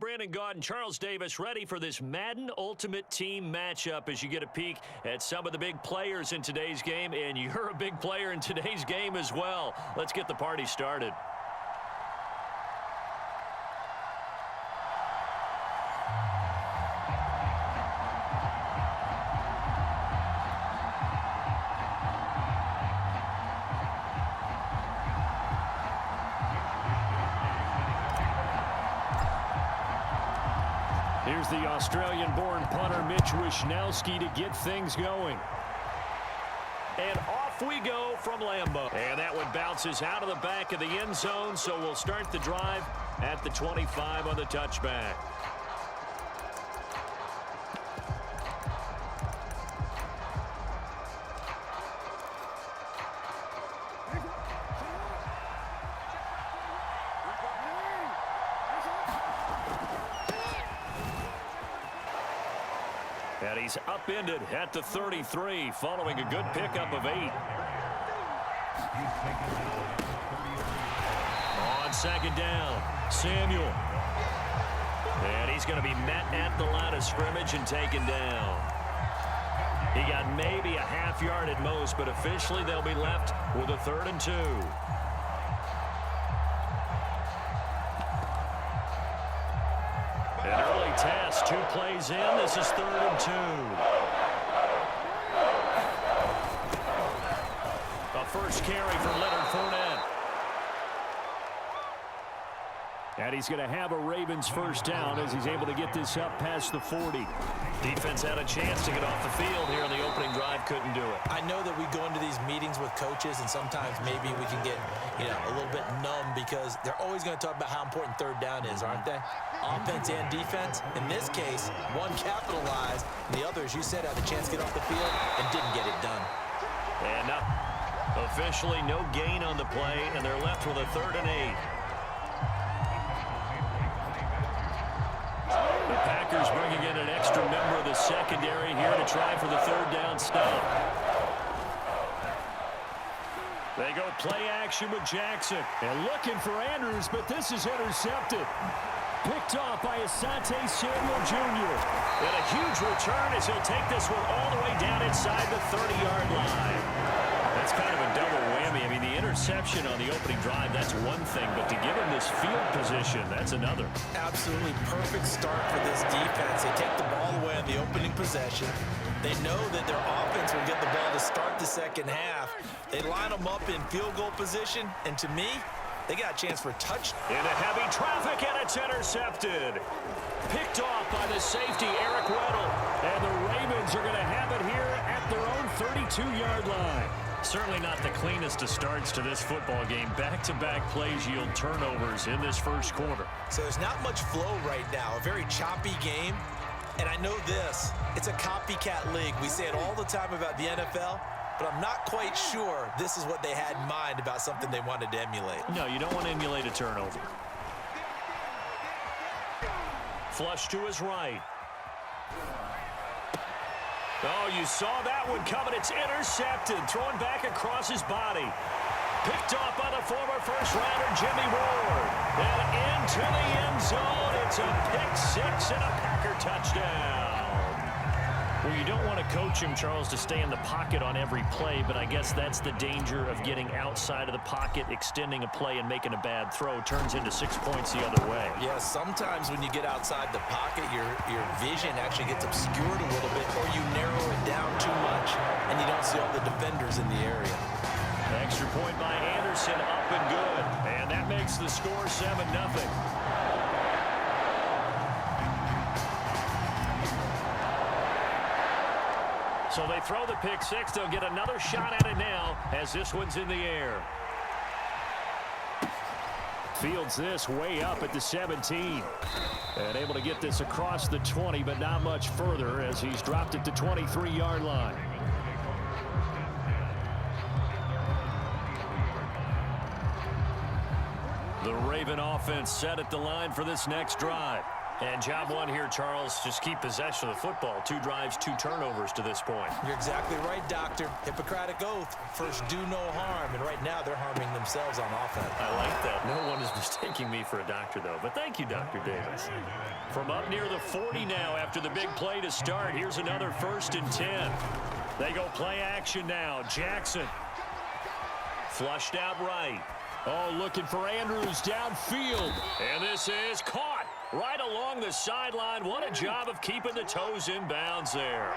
Brandon Gaud and Charles Davis ready for this Madden Ultimate Team matchup as you get a peek at some of the big players in today's game, and you're a big player in today's game as well. Let's get the party started. Here's the Australian-born punter Mitch Wishnowski to get things going. And off we go from Lambeau. And that one bounces out of the back of the end zone, so we'll start the drive at the 25 on the touchback. And he's upended at the 33, following a good pickup of 8. On second down, Samuel. And he's going to be met at the line of scrimmage and taken down. He got maybe a half yard at most, but officially they'll be left with a 3rd and 2. An early test, 2 plays in. This is 3rd and 2. A first carry for Leonard Fournette. And he's going to have a Ravens first down as he's able to get this up past the 40. Defense had a chance to get off the field here in the opening drive, couldn't do it. I know that we go into these meetings with coaches, and sometimes maybe we can get, a little bit numb because they're always going to talk about how important 3rd down is, aren't they? Offense and defense. In this case, one capitalized, and the other, as you said, had a chance to get off the field and didn't get it done. And officially no gain on the play, and they're left with a 3rd and 8. The Packers bringing in an extra member of the secondary here to try for the 3rd down stop. They go play action with Jackson. And looking for Andrews, but this is intercepted. Picked off by Asante Samuel Jr. And a huge return as he'll take this one all the way down inside the 30-yard line. That's kind of a double whammy. I mean, the interception on the opening drive, that's one thing, but to give him this field position, that's another. Absolutely perfect start for this defense. They take the ball away on the opening possession. They know that their offense will get the ball to start the second half. They line them up in field goal position, and to me, they got a chance for a touchdown. Into heavy traffic, and it's intercepted. Picked off by the safety, Eric Weddle. And the Ravens are going to have it here at their own 32-yard line. Certainly not the cleanest of starts to this football game. Back-to-back plays yield turnovers in this first quarter. So there's not much flow right now. A very choppy game. And I know this. It's a copycat league. We say it all the time about the NFL. But I'm not quite sure this is what they had in mind about something they wanted to emulate. No, you don't want to emulate a turnover. Flush to his right. Oh, you saw that one coming. It's intercepted. Thrown back across his body. Picked off by the former first-rounder Jimmy Ward. And into the end zone. It's a pick-6 and a Packer touchdown. Well, you don't want to coach him, Charles, to stay in the pocket on every play, but I guess that's the danger of getting outside of the pocket, extending a play, and making a bad throw. Turns into 6 points the other way. Yeah, sometimes when you get outside the pocket, your vision actually gets obscured a little bit, or you narrow it down too much, and you don't see all the defenders in the area. Extra point by Anderson, up and good. And that makes the score 7-0. So they throw the pick-6. They'll get another shot at it now as this one's in the air. Fields this way up at the 17. And able to get this across the 20, but not much further as he's dropped at the 23-yard line. The Raven offense set at the line for this next drive. And job one here, Charles, just keep possession of the football. 2 drives, 2 turnovers to this point. You're exactly right, Doctor. Hippocratic oath. First, do no harm. And right now, they're harming themselves on offense. I like that. No one is mistaking me for a doctor, though. But thank you, Dr. Davis. From up near the 40 now after the big play to start. Here's another 1st and 10. They go play action now. Jackson. Flushed out right. Oh, looking for Andrews downfield. And this is caught right along the sideline. What a job of keeping the toes in bounds there.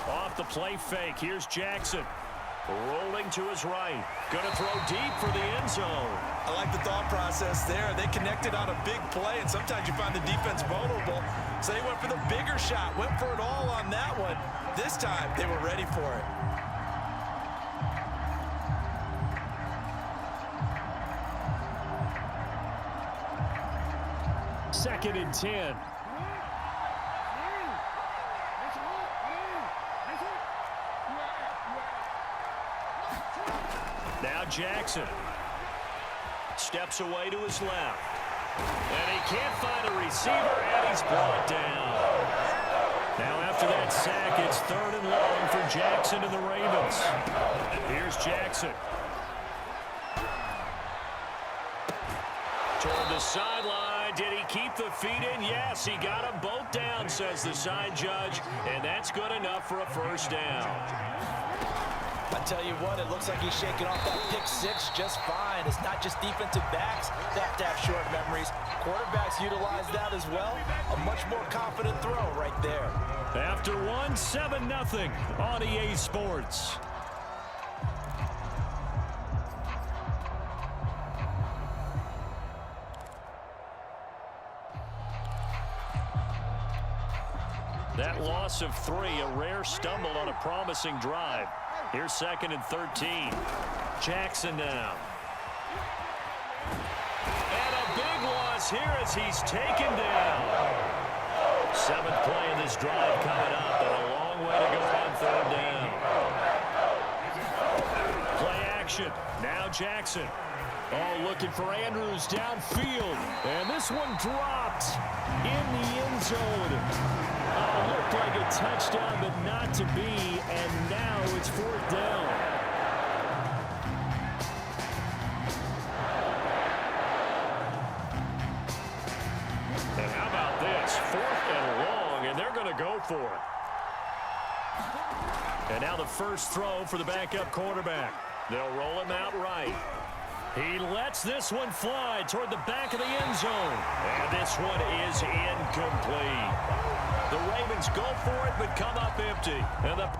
Off the play fake. Here's Jackson. Rolling to his right. Going to throw deep for the end zone. I like the thought process there. They connected on a big play, and sometimes you find the defense vulnerable. So they went for the bigger shot, went for it all on that one. This time, they were ready for it. Second and 10. Now Jackson steps away to his left. And he can't find a receiver, and he's brought down. Now after that sack, it's 3rd and long for Jackson and the Ravens. Here's Jackson. Toward the sideline. Did he keep the feet in? Yes, he got them both down, says the side judge. And that's good enough for a 1st down. I tell you what, it looks like he's shaking off that pick 6 just fine. It's not just defensive backs that have to have short memories. Quarterbacks utilize that as well. A much more confident throw right there. After one, 7-0 on EA Sports. That loss of 3, a rare stumble on a promising drive. Here's 2nd and 13. Jackson now. And a big loss here as he's taken down. 7th play in this drive coming up, and a long way to go on 3rd down. Play action. Now Jackson. Oh, looking for Andrews downfield. And this one dropped in the end zone. Looked like a touchdown, but not to be. And now it's 4th down. And how about this? 4th and long, and they're going to go for it. And now the first throw for the backup quarterback. They'll roll him out right. He lets this one fly toward the back of the end zone. And this one is incomplete. The Ravens go for it, but come up empty. And the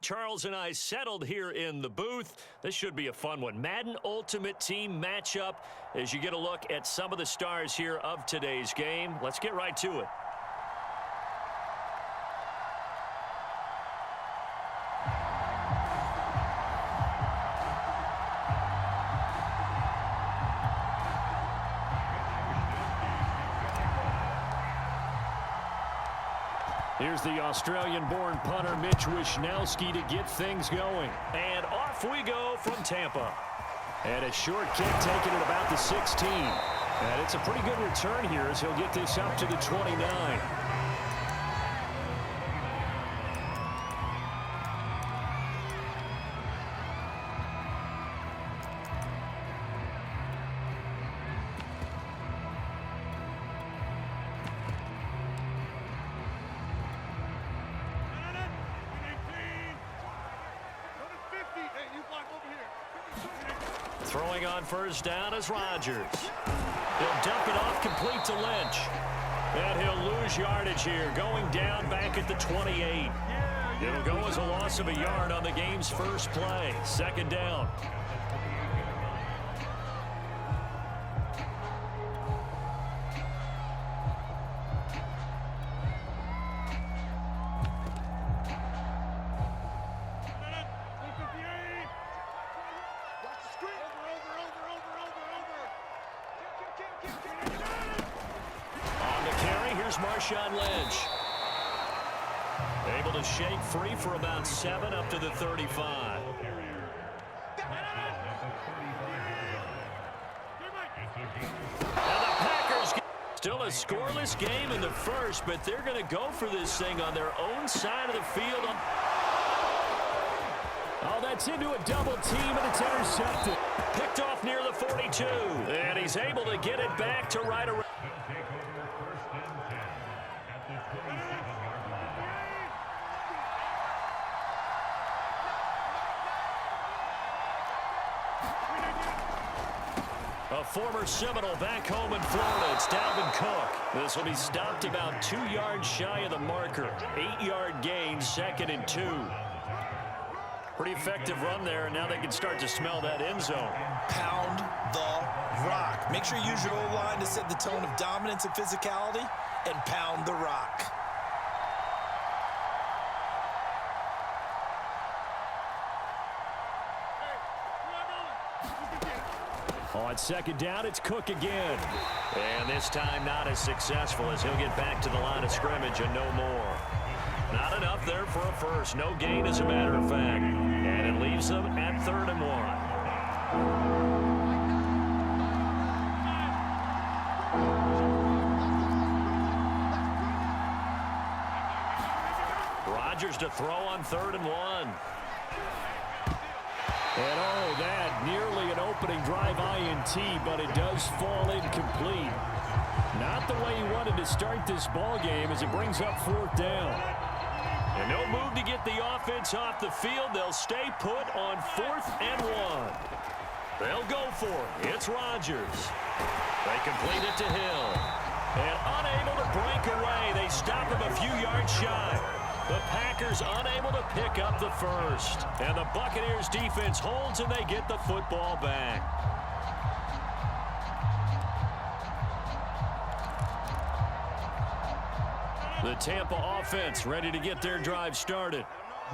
Charles and I settled here in the booth. This should be a fun one. Madden Ultimate Team matchup as you get a look at some of the stars here of today's game. Let's get right to it. Here's the Australian-born punter Mitch Wishnowsky to get things going. And off we go from Tampa. And a short kick taken at about the 16. And it's a pretty good return here as he'll get this up to the 29. Throwing on first down is Rodgers. He'll dump it off complete to Lynch. And he'll lose yardage here, going down back at the 28. It'll go as a loss of a yard on the game's first play. Second down. Lynch able to shake free for about 7 up to the 35. And the Packers still a scoreless game in the first, but they're going to go for this thing on their own side of the field. Oh, that's into a double team, and it's intercepted. Picked off near the 42, and he's able to get it back to right around. A former Seminole back home in Florida. It's Dalvin Cook. This will be stopped about 2 yards shy of the marker. 8-yard gain, 2nd and 2. Pretty effective run there, and now they can start to smell that end zone. Pound the rock. Make sure you use your O-line to set the tone of dominance and physicality, and pound the rock. On second down, it's Cook again. And this time not as successful as he'll get back to the line of scrimmage and no more. Not enough there for a first. No gain, as a matter of fact. And it leaves them at 3rd and 1. Rodgers to throw on 3rd and 1. And oh, that nearly an opening drive INT, but it does fall incomplete. Not the way he wanted to start this ball game as it brings up 4th down. And no move to get the offense off the field. They'll stay put on 4th and 1. They'll go for it. It's Rodgers. They complete it to Hill. And unable to break away. They stop him a few yards shy. The Packers unable to pick up the first. And the Buccaneers defense holds and they get the football back. The Tampa offense ready to get their drive started.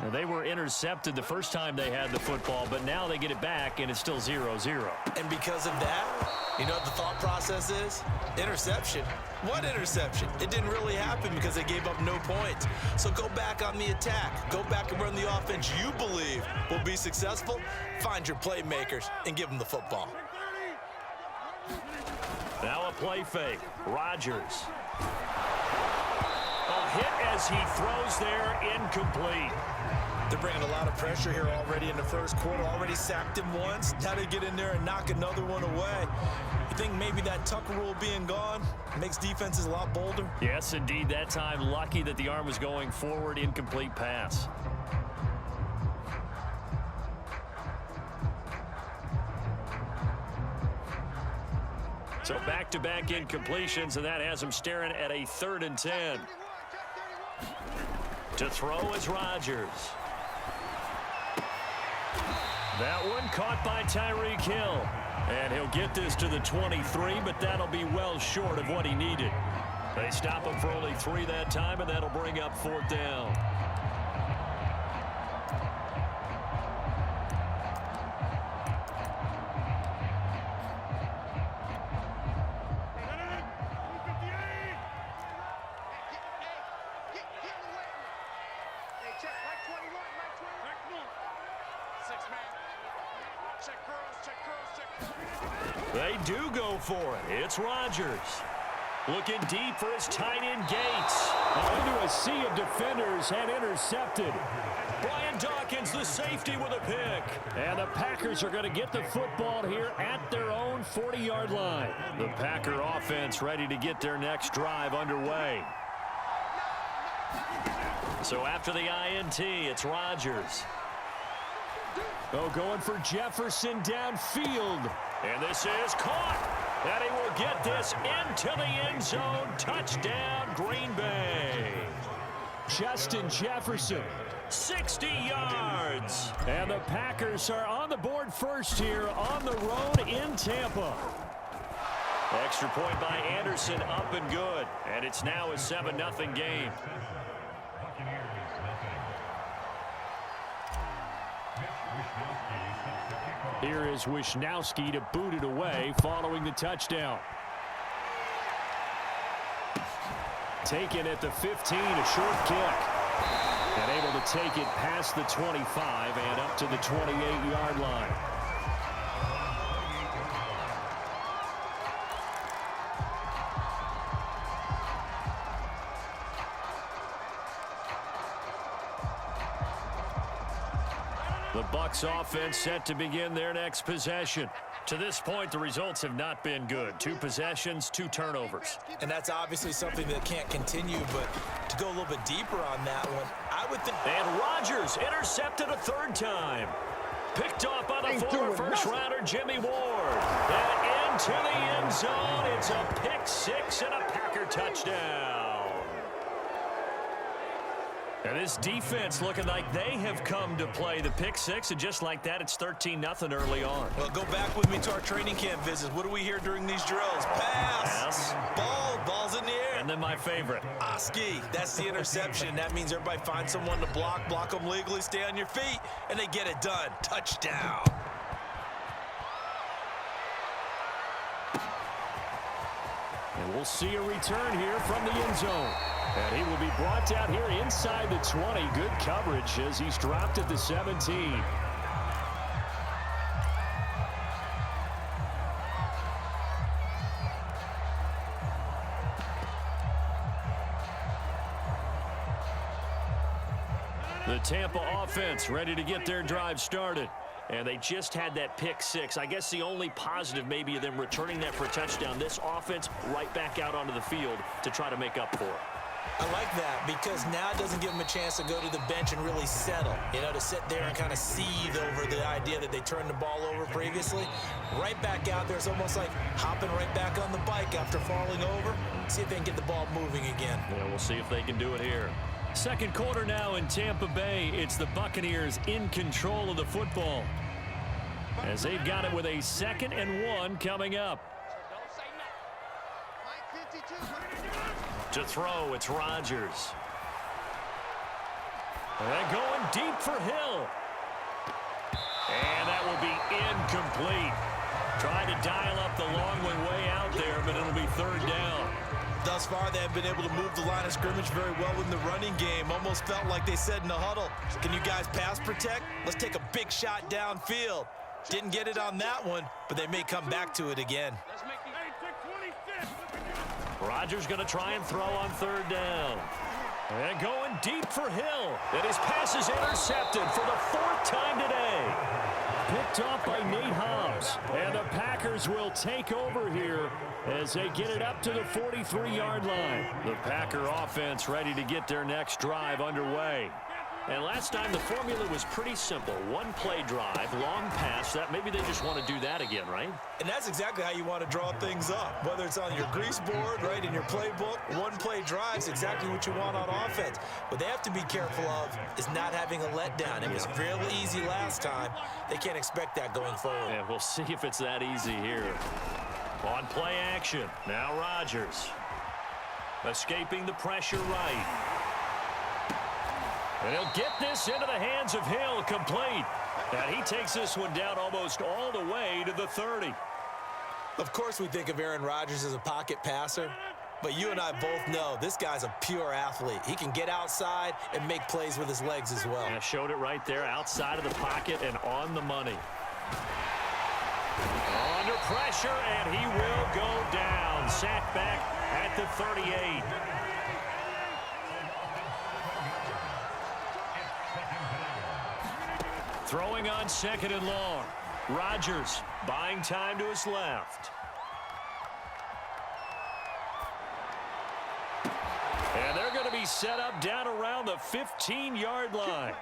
Now, they were intercepted the first time they had the football, but now they get it back and it's still 0-0. And because of that, you know what the thought process is? Interception. What interception? It didn't really happen because they gave up no points. So go back on the attack. Go back and run the offense you believe will be successful. Find your playmakers and give them the football. Now a play fake. Rodgers. A hit as he throws there, incomplete. They're bringing a lot of pressure here already in the first quarter. Already sacked him once. Now they get in there and knock another one away. You think maybe that Tucker rule being gone makes defenses a lot bolder? Yes, indeed. That time, lucky that the arm was going forward. Incomplete pass. So back-to-back incompletions, and that has him staring at a 3rd and 10. To throw is Rodgers. That one caught by Tyreek Hill. And he'll get this to the 23, but that'll be well short of what he needed. They stop him for only 3 that time, and that'll bring up 4th down. They do go for it. It's Rodgers. Looking deep for his tight end Gates. Into a sea of defenders and intercepted. Brian Dawkins, the safety, with a pick. And the Packers are going to get the football here at their own 40-yard line. The Packer offense ready to get their next drive underway. So after the INT, it's Rodgers. Oh, going for Jefferson downfield. And this is caught. And he will get this into the end zone. Touchdown, Green Bay. Justin Jefferson. 60 yards. And the Packers are on the board first here on the road in Tampa. Extra point by Anderson, up and good. And it's now a 7-0 game. Here is Wisnowski to boot it away following the touchdown. Taken at the 15, a short kick. And able to take it past the 25 and up to the 28-yard line. The Bucs offense set to begin their next possession. To this point, the results have not been good. 2 possessions, 2 turnovers. And that's obviously something that can't continue, but to go a little bit deeper on that one, I would think... And Rodgers intercepted a 3rd time. Picked off by the former first-rounder Jimmy Ward. And into the end zone. It's a pick 6 and a Packer touchdown. And this defense looking like they have come to play the pick 6, and just like that, it's 13-0 early on. Well, go back with me to our training camp visits. What do we hear during these drills? Pass. Ball's in the air. And then my favorite. Oski, that's the interception. That means everybody finds someone to block them legally, stay on your feet, and they get it done. Touchdown. And we'll see a return here from the end zone. And he will be brought down here inside the 20. Good coverage as he's dropped at the 17. The Tampa offense ready to get their drive started. And they just had that pick 6. I guess the only positive maybe of them returning that for a touchdown. This offense right back out onto the field to try to make up for it. I like that because now it doesn't give them a chance to go to the bench and really settle, to sit there and kind of seethe over the idea that they turned the ball over previously. Right back out there, it's almost like hopping right back on the bike after falling over. See if they can get the ball moving again. Yeah, we'll see if they can do it here. Second quarter now in Tampa Bay. It's the Buccaneers in control of the football as they've got it with a 2nd and 1 coming up. To throw, it's Rodgers. And going deep for Hill. And that will be incomplete. Trying to dial up the long one way out there, but it'll be 3rd down. Thus far, they have been able to move the line of scrimmage very well in the running game. Almost felt like they said in the huddle, can you guys pass protect? Let's take a big shot downfield. Didn't get it on that one, but they may come back to it again. Rodgers going to try and throw on 3rd down. And going deep for Hill. And his pass is intercepted for the 4th time today. Picked off by Nate Hobbs. And the Packers will take over here as they get it up to the 43-yard line. The Packer offense ready to get their next drive underway. And last time the formula was pretty simple. 1-play drive, long pass. That maybe they just want to do that again, right? And that's exactly how you want to draw things up. Whether it's on your grease board, right, in your playbook, 1-play drive is exactly what you want on offense. What they have to be careful of is not having a letdown. It was real easy last time. They can't expect that going forward. Yeah, we'll see if it's that easy here. On play action, now Rodgers. Escaping the pressure right. And he'll get this into the hands of Hill, complete. And he takes this one down almost all the way to the 30. Of course we think of Aaron Rodgers as a pocket passer, but you and I both know this guy's a pure athlete. He can get outside and make plays with his legs as well. And showed it right there, outside of the pocket and on the money. Under pressure, and he will go down. Sacked back at the 38. Throwing on 2nd and long. Rodgers buying time to his left. And they're going to be set up down around the 15-yard line.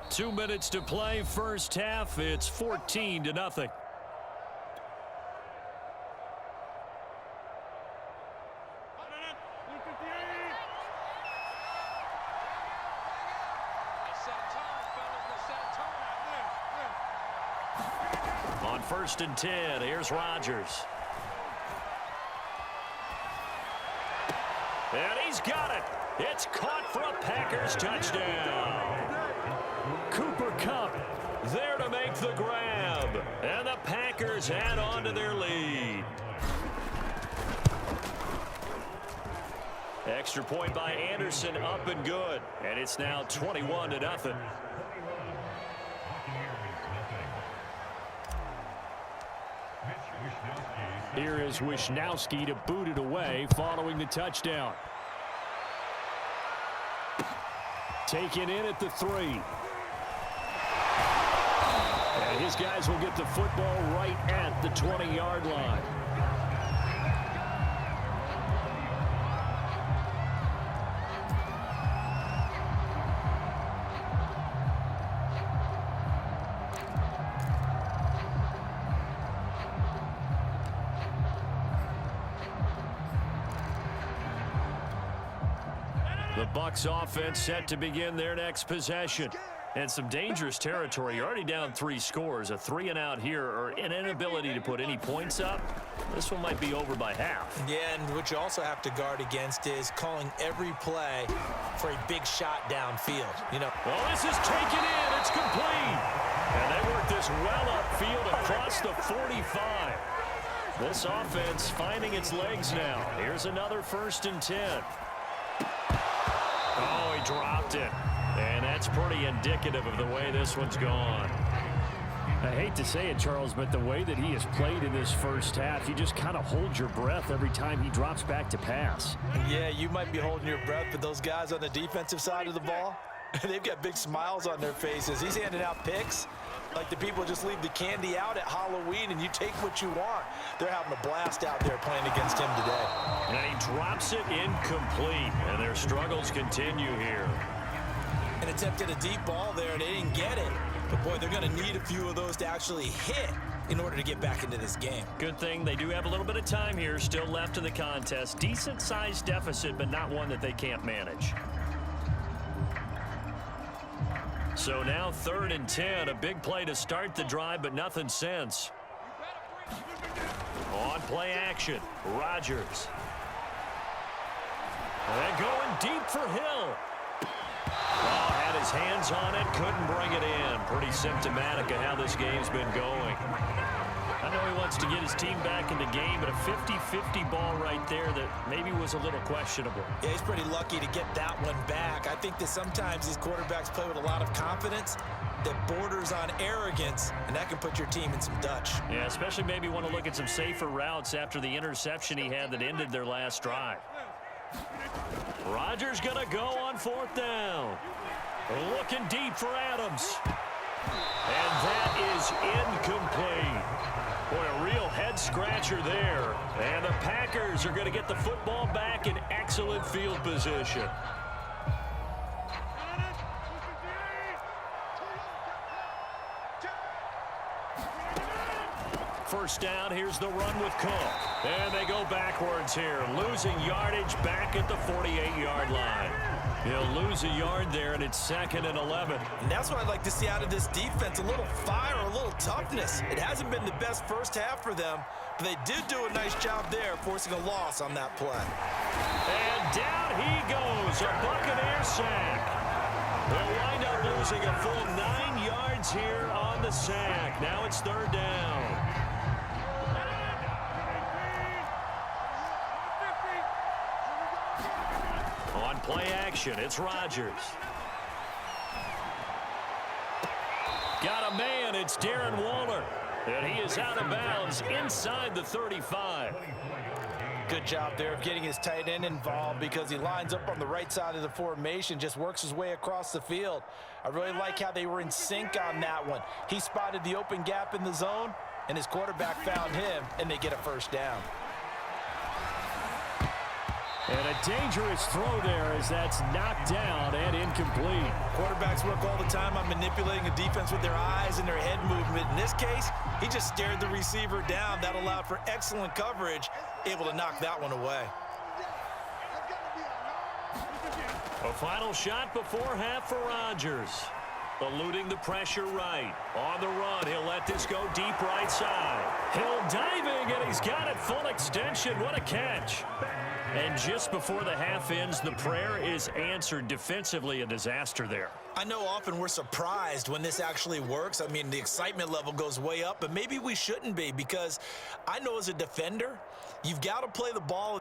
Two minutes to play, first half. It's 14-0. On 1st and 10, here's Rodgers. And he's got it. It's caught for a Packers touchdown. Cooper Kupp there to make the grab. And the Packers add on to their lead. Extra point by Anderson, up and good. And it's now 21-0. Here is Wishnowsky to boot it away following the touchdown. Taken in at the 3. And his guys will get the football right at the 20-yard line. The Bucs offense set to begin their next possession. And some dangerous territory. You're already down 3 scores. A 3 and out here, or an inability to put any points up. This one might be over by half. Yeah, and what you also have to guard against is calling every play for a big shot downfield. You know. Well, this is taken in. It's complete. And they work this well upfield across the 45. This offense finding its legs now. Here's another 1st and 10. Oh, he dropped it. And that's pretty indicative of the way this one's gone. I hate to say it, Charles, but the way that he has played in this first half, you just kind of hold your breath every time he drops back to pass. Yeah, you might be holding your breath, but those guys on the defensive side of the ball, they've got big smiles on their faces. He's handing out picks like the people just leave the candy out at Halloween and you take what you want. They're having a blast out there playing against him today. And he drops it incomplete, and their struggles continue here. And attempted a deep ball there, and they didn't get it. But, boy, they're going to need a few of those to actually hit in order to get back into this game. Good thing they do have a little bit of time here still left in the contest. Decent-sized deficit, but not one that they can't manage. So now 3rd and 10, a big play to start the drive, but nothing since. On play action, Rodgers. And going deep for Hill. Oh, had his hands on it, couldn't bring it in. Pretty symptomatic of how this game's been going. I know he wants to get his team back in the game, but a 50-50 ball right there that maybe was a little questionable. Yeah, he's pretty lucky to get that one back. I think that sometimes these quarterbacks play with a lot of confidence that borders on arrogance, and that can put your team in some Dutch. Yeah, especially maybe want to look at some safer routes after the interception he had that ended their last drive. Rodgers going to go on 4th down. Looking deep for Adams. And that is incomplete. Boy, a real head-scratcher there. And the Packers are going to get the football back in excellent field position. First down, here's the run with Cook. And they go backwards here, losing yardage back at the 48-yard line. He'll lose a yard there, and it's 2nd and 11. And that's what I'd like to see out of this defense, a little fire, a little toughness. It hasn't been the best first half for them, but they did do a nice job there, forcing a loss on that play. And down he goes, a Buccaneer sack. They'll wind up losing a full 9 yards here on the sack. Now it's 3rd down. Play action. It's Rodgers. Got a man. It's Darren Waller. And he is out of bounds inside the 35. Good job there of getting his tight end involved because he lines up on the right side of the formation, just works his way across the field. I really like how they were in sync on that one. He spotted the open gap in the zone, and his quarterback found him, and they get a first down. And a dangerous throw there as that's knocked down and incomplete. Quarterbacks work all the time on manipulating the defense with their eyes and their head movement. In this case, he just stared the receiver down. That allowed for excellent coverage, able to knock that one away. A final shot before half for Rodgers. Eluding the pressure right. On the run, he'll let this go deep right side. Hill diving, and he's got it full extension. What a catch. And just before the half ends, the prayer is answered. Defensively, a disaster there. I know often we're surprised when this actually works. I mean, the excitement level goes way up, but maybe we shouldn't be because I know as a defender, you've got to play the ball